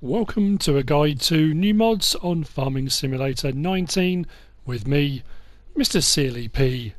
Welcome to a guide to new mods on Farming Simulator 19 with me, MrSealyp.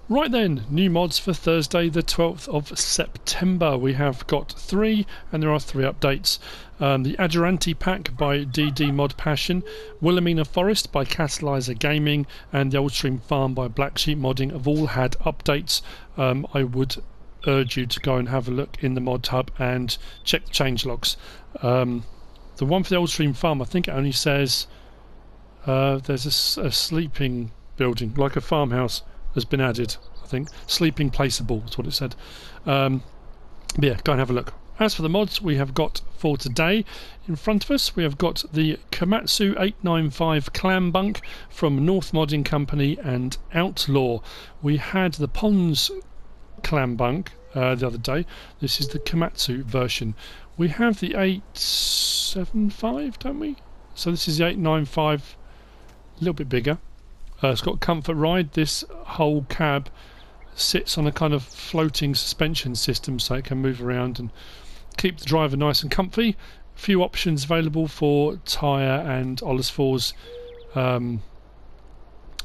Right then, new mods for Thursday the 12th of September. We have got 3 and there are 3 updates. The Agrartechnik pack by DD Mod Passion, Wilhelmina Forest by Catalyzer Gaming and the Old Stream Farm by Black Sheep Modding have all had updates. I would urge you to go and have a look in the Modhub and check the changelogs. The one for the Old Stream Farm, I think it only says there's a sleeping building, like a farmhouse, has been added. I think sleeping placeable is what it said. But yeah, go and have a look. As for the mods we have got for today, in front of us we have got the Komatsu 895 clam bunk from North Modding Company and Outlaw. We had the Ponds clam bunk the other day. This is the Komatsu version. We have the 875, don't we? So this is the 895, a little bit bigger. It's got comfort ride. This whole cab sits on a kind of floating suspension system so it can move around and keep the driver nice and comfy. A few options available for tyre and Ollisfor's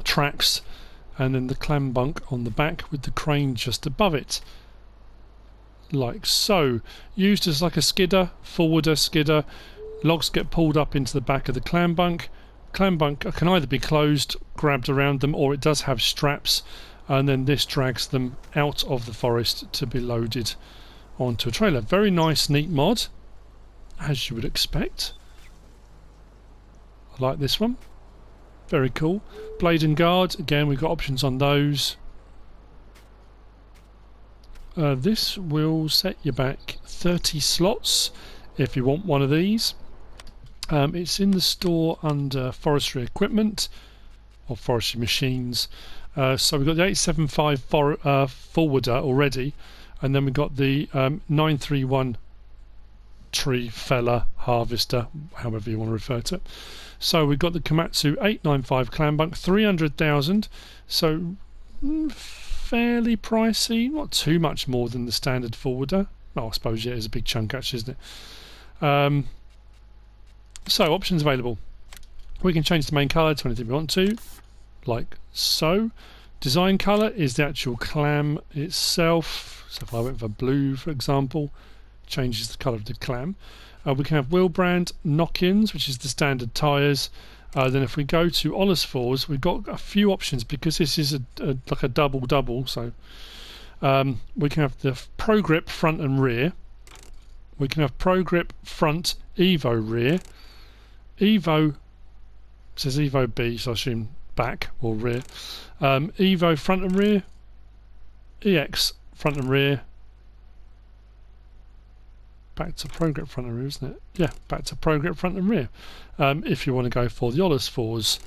tracks, and then the clam bunk on the back with the crane just above it, like so. Used as like a skidder, forwarder skidder. Logs get pulled up into the back of the clam bunk. Clam bunk can either be closed, grabbed around them, or it does have straps, and then this drags them out of the forest to be loaded onto a trailer. Very nice, neat mod, as you would expect. I like this one. Very cool. Blade and guard, again we've got options on those. This will set you back 30 slots if you want one of these. It's in the store under forestry equipment or forestry machines. So we've got the 875 forwarder already, and then we've got the 931 tree feller harvester, however you want to refer to it. So we've got the Komatsu 895 clam bunk, 300,000, so fairly pricey, not too much more than the standard forwarder. Oh, I suppose yeah, it's a big chunk actually, isn't it? So options available. We can change the main colour to anything we want to, like so. Design colour is the actual clam itself. So if I went for blue, for example, changes the colour of the clam. We can have wheel brand, knock-ins, which is the standard tyres. Then if we go to Ollisfor's, we've got a few options because this is like a double. So we can have the Pro Grip front and rear. We can have Pro Grip front, Evo rear. Evo says Evo B, so I assume back or rear. Evo front and rear. EX front and rear. Back to Pro Grip front and rear, isn't it? Yeah, back to Pro Grip front and rear. If you want to go for the Ollisfor's,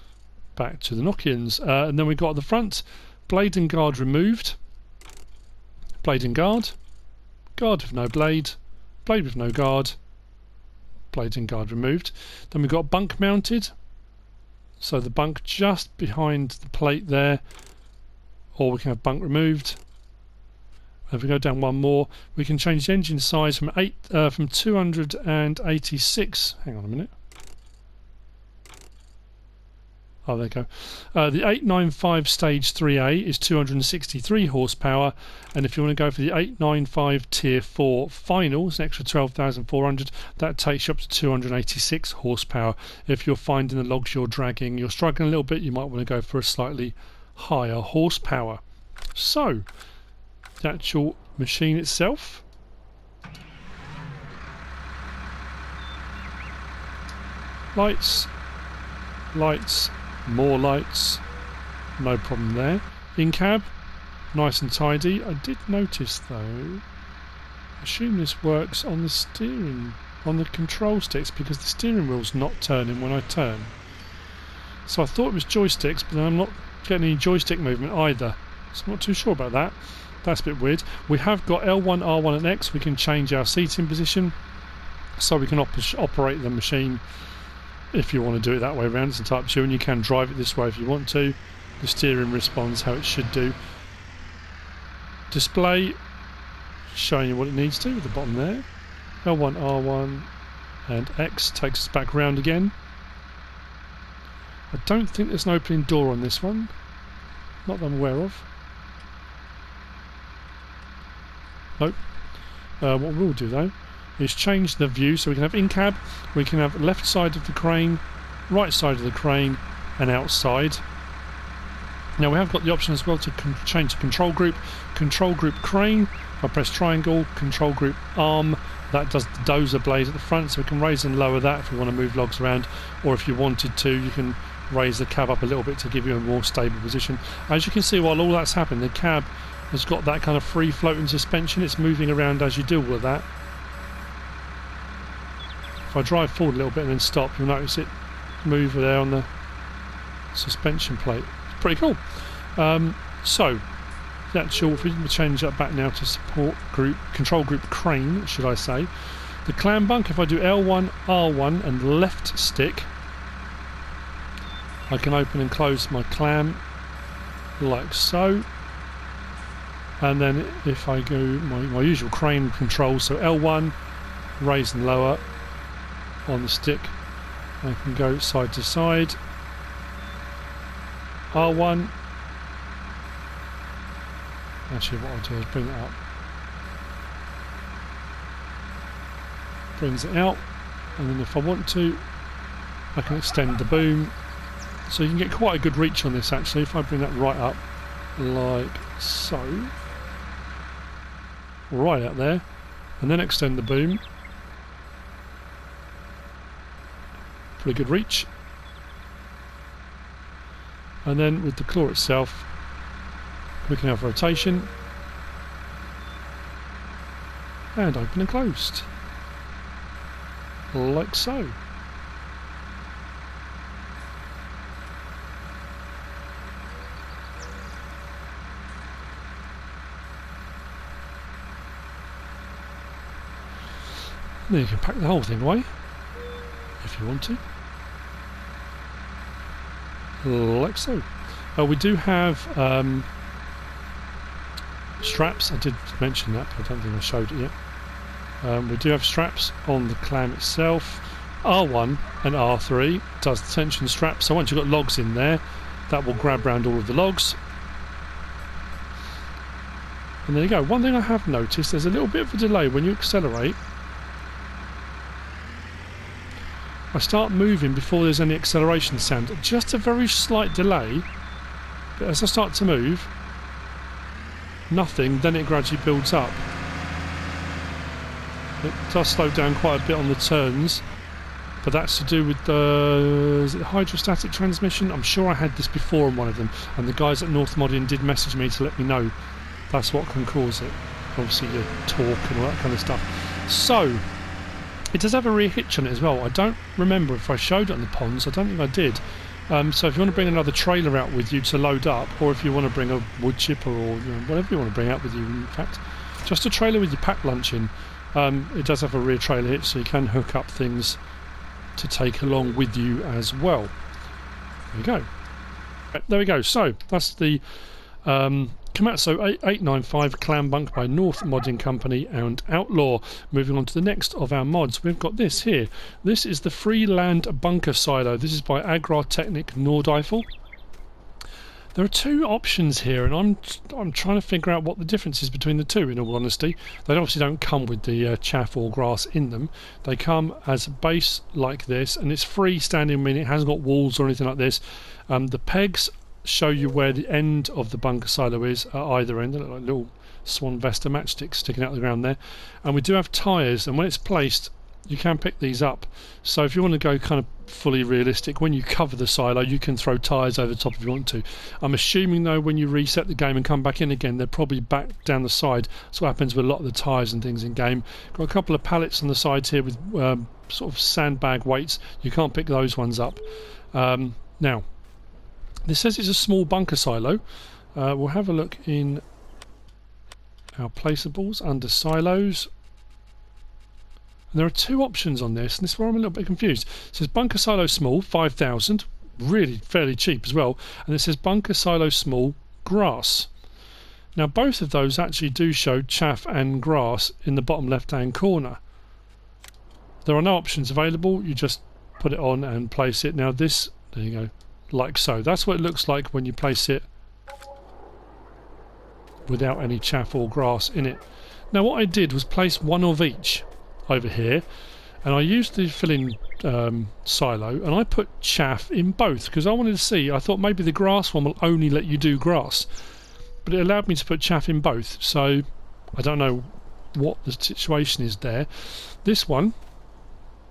back to the knock-ins. And then we've got at the front, blade and guard removed. Blade and guard. Guard with no blade. Blade with no guard. Blade and guard removed. Then we've got bunk mounted. So the bunk just behind the plate there. Or we can have bunk removed. If we go down one more, we can change the engine size from 286. Hang on a minute. Oh, there you go. The 895 Stage 3A is 263 horsepower, and if you want to go for the 895 Tier 4 Final, it's an extra 12,400. That takes you up to 286 horsepower. If you're finding the logs you're dragging, you're struggling a little bit, you might want to go for a slightly higher horsepower. So the actual machine itself. Lights, more lights, no problem there. InCab, nice and tidy. I did notice though, I assume this works on the steering, on the control sticks, because the steering wheel's not turning when I turn. So I thought it was joysticks, but then I'm not getting any joystick movement either. So I'm not too sure about that. That's a bit weird. We have got L1, R1 and X. We can change our seating position so we can operate the machine if you want to do it that way around. It's entirely up to you, and you can drive it this way if you want to. The steering responds how it should do. Display showing you what it needs to at the bottom there. L1, R1 and X takes us back round again. I don't think there's an opening door on this one, not that I'm aware of. Nope. What we'll do though is change the view so we can have in-cab, we can have left side of the crane, right side of the crane and outside. Now we have got the option as well to change the control group crane. If I press triangle, control group arm, that does the dozer blade at the front, so we can raise and lower that if you want to move logs around, or if you wanted to you can raise the cab up a little bit to give you a more stable position. As you can see, while all that's happened, the cab has got that kind of free floating suspension. It's moving around as you deal with that. If I drive forward a little bit and then stop, you'll notice it move there on the suspension plate. It's pretty cool. So the actual, if we change that back now to support group, control group crane, should I say. The clam bunk, if I do L1, R1 and left stick, I can open and close my clam like so. And then if I go my usual crane control, so L1, raise and lower on the stick, I can go side to side. R1, actually what I'll do is bring it up, brings it out, and then if I want to I can extend the boom, so you can get quite a good reach on this actually. If I bring that right up like so, right out there, and then extend the boom, pretty good reach. And then with the claw itself we can have rotation and open and closed like so. Then you can pack the whole thing away if you want to, like so. We do have straps. I did mention that, but I don't think I showed it yet. We do have straps on the clam itself. R1 and R3 does the tension strap, so once you've got logs in there, that will grab round all of the logs. And there you go. One thing I have noticed, there's a little bit of a delay when you accelerate. I start moving before there's any acceleration sound, just a very slight delay, but as I start to move, nothing, then it gradually builds up. It does slow down quite a bit on the turns, but that's to do with the, is it hydrostatic transmission? I'm sure I had this before on one of them, and the guys at North Modding did message me to let me know that's what can cause it. Obviously the torque and all that kind of stuff. So it does have a rear hitch on it as well. I don't remember if I showed it on the ponds. I don't think I did. So if you want to bring another trailer out with you to load up, or if you want to bring a wood chipper or whatever you want to bring out with you, in fact, just a trailer with your pack lunch in, it does have a rear trailer hitch, so you can hook up things to take along with you as well. There you go. Right, there we go. So that's the Komatsu 895 clam bunk by North Modding Company and Outlaw. Moving on to the next of our mods, we've got this here. This is the Freeland bunker silo. This is by Agrartechnik Nordeifel. There are two options here, and I'm trying to figure out what the difference is between the two, in all honesty. They obviously don't come with the chaff or grass in them. They come as a base like this, and it's freestanding. I mean, it hasn't got walls or anything like this. The pegs show you where the end of the bunker silo is at either end. They look like little Swan Vesta matchsticks sticking out of the ground there. And we do have tyres, and when it's placed you can pick these up. So if you want to go kind of fully realistic, when you cover the silo you can throw tyres over the top if you want to. I'm assuming though when you reset the game and come back in again they're probably back down the side. That's what happens with a lot of the tyres and things in game. Got a couple of pallets on the sides here with sort of sandbag weights. You can't pick those ones up. Now this says it's a small bunker silo. We'll have a look in our placeables under silos. And there are two options on this, and this is where I'm a little bit confused. It says bunker silo small, 5,000, really fairly cheap as well, and it says bunker silo small, grass. Now both of those actually do show chaff and grass in the bottom left hand corner. There are no options available. You just put it on and place it. Now this, there you go, like so. That's what it looks like when you place it without any chaff or grass in it. Now what I did was place one of each over here, and I used the fill-in silo, and I put chaff in both because I wanted to see. I thought maybe the grass one will only let you do grass, but it allowed me to put chaff in both. So I don't know what the situation is there. This one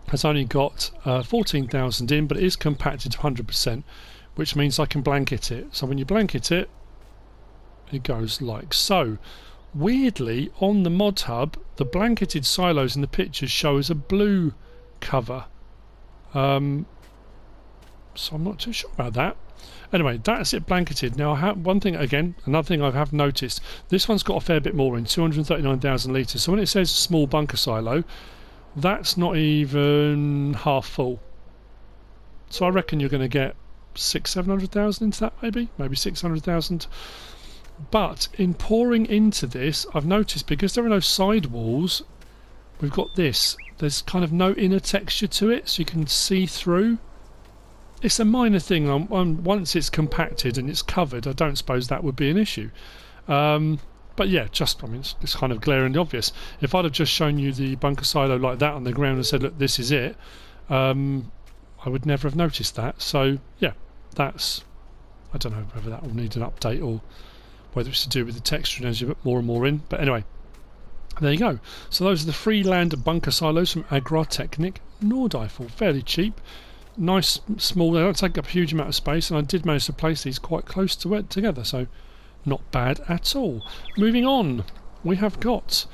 has only got 14,000 in, but it is compacted to 100%, which means I can blanket it. So when you blanket it, it goes like so. Weirdly, on the Modhub, the blanketed silos in the pictures show as a blue cover. So I'm not too sure about that. Anyway, that's it blanketed. Now, another thing I have noticed, this one's got a fair bit more in, 239,000 litres. So when it says small bunker silo, that's not even half full. So I reckon you're going to get 700,000 into that, maybe 600,000. But in pouring into this, I've noticed because there are no sidewalls, we've got this. There's kind of no inner texture to it, so you can see through. It's a minor thing. Once it's compacted and it's covered, I don't suppose that would be an issue. But yeah, it's kind of glaringly obvious. If I'd have just shown you the bunker silo like that on the ground and said, look, this is it, I would never have noticed that. So yeah, I don't know whether that will need an update or whether it's to do with the texture and as you put more and more in. But anyway, there you go. So those are the Freeland bunker silos from Agrartechnik Nordeifel. Fairly cheap, nice, small. They don't take up a huge amount of space, and I did manage to place these quite close to it together, so not bad at all. Moving on, we have got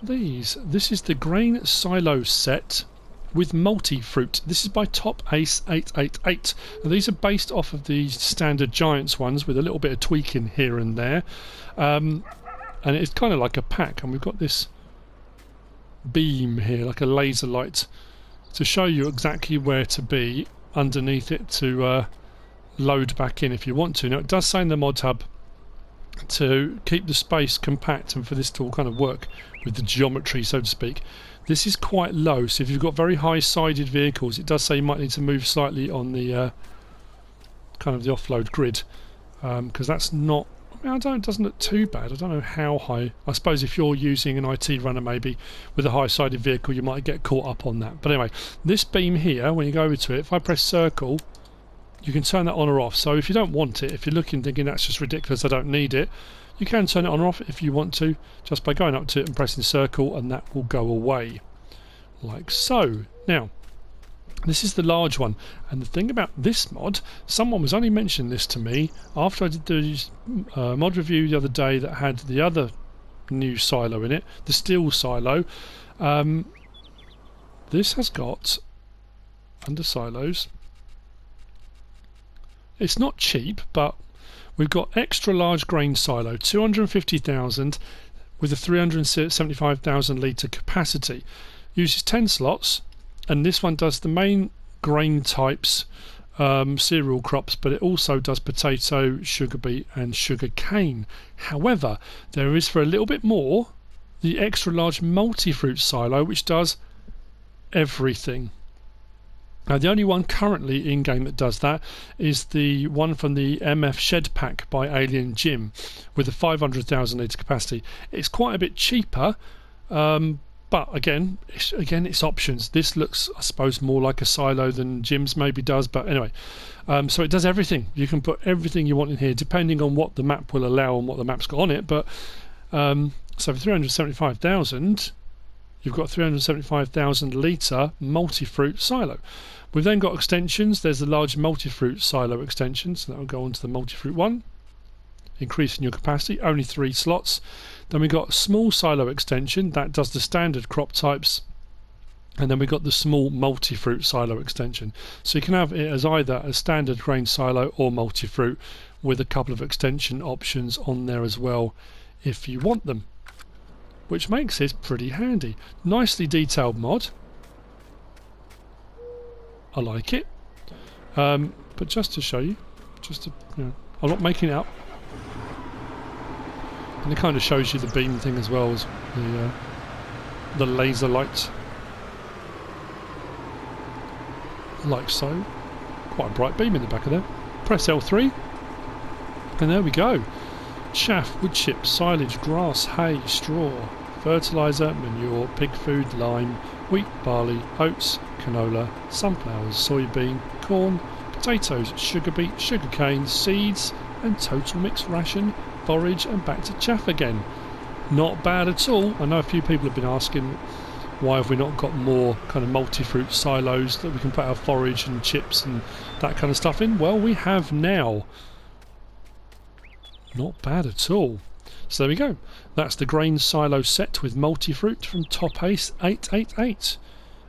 these. This is the grain silo set with MultiFruit. This is by TopAce888. Now these are based off of the standard Giants ones with a little bit of tweaking here and there, and it's kind of like a pack, and we've got this beam here like a laser light to show you exactly where to be underneath it to load back in if you want to. Now it does say in the Modhub to keep the space compact and for this to all kind of work with the geometry, so to speak. This is quite low, so if you've got very high-sided vehicles, it does say you might need to move slightly on the kind of the offload grid, because that's not. It doesn't look too bad. I don't know how high. I suppose if you're using an IT runner maybe with a high-sided vehicle, you might get caught up on that. But anyway, this beam here, when you go over to it, if I press circle, you can turn that on or off. So if you don't want it, if you're looking thinking that's just ridiculous, I don't need it, you can turn it on or off if you want to, just by going up to it and pressing circle, and that will go away, like so. Now, this is the large one, and the thing about this mod, someone was only mentioning this to me after I did the mod review the other day that had the other new silo in it, the steel silo. This has got, under silos, it's not cheap, but we've got extra large grain silo, 250,000 with a 375,000 litre capacity. Uses 10 slots, and this one does the main grain types, cereal crops, but it also does potato, sugar beet and sugar cane. However, there is, for a little bit more, the extra large MultiFruit silo, which does everything. Now the only one currently in game that does that is the one from the MF Shed Pack by Alien Jim with a 500,000 litre capacity. It's quite a bit cheaper, but again it's options. This looks, I suppose, more like a silo than Jim's maybe does, but anyway, so it does everything. You can put everything you want in here depending on what the map will allow and what the map's got on it. But so for 375,000 you've got 375,000 litre MultiFruit silo. We've then got extensions. There's the large MultiFruit silo extension, so that will go on to the MultiFruit one, increasing your capacity, only 3 slots. Then we've got a small silo extension that does the standard crop types, and then we've got the small MultiFruit silo extension. So you can have it as either a standard grain silo or MultiFruit with a couple of extension options on there as well if you want them, which makes it pretty handy. Nicely detailed mod. I like it. But just to show you, I'm not making it up. And it kind of shows you the beam thing as well as the laser lights. like so. Quite a bright beam in the back of there. Press L3 and there we go. Chaff, wood chips, silage, grass, hay, straw, fertiliser, manure, pig food, lime, wheat, barley, oats, canola, sunflowers, soybean, corn, potatoes, sugar beet, sugar cane, seeds and total mixed ration, forage and back to chaff again. Not bad at all. I know a few people have been asking why have we not got more kind of multi-fruit silos that we can put our forage and chips and that kind of stuff in. Well, we have now. Not bad at all. So there we go. That's the grain silo set with multi-fruit from TopAce888.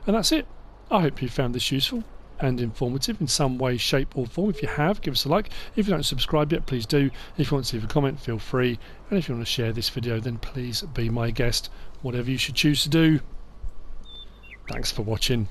And that's it. I hope you found this useful and informative in some way, shape or form. If you have, give us a like. If you don't subscribe yet, please do. If you want to leave a comment, feel free. And if you want to share this video, then please be my guest. Whatever you should choose to do. Thanks for watching.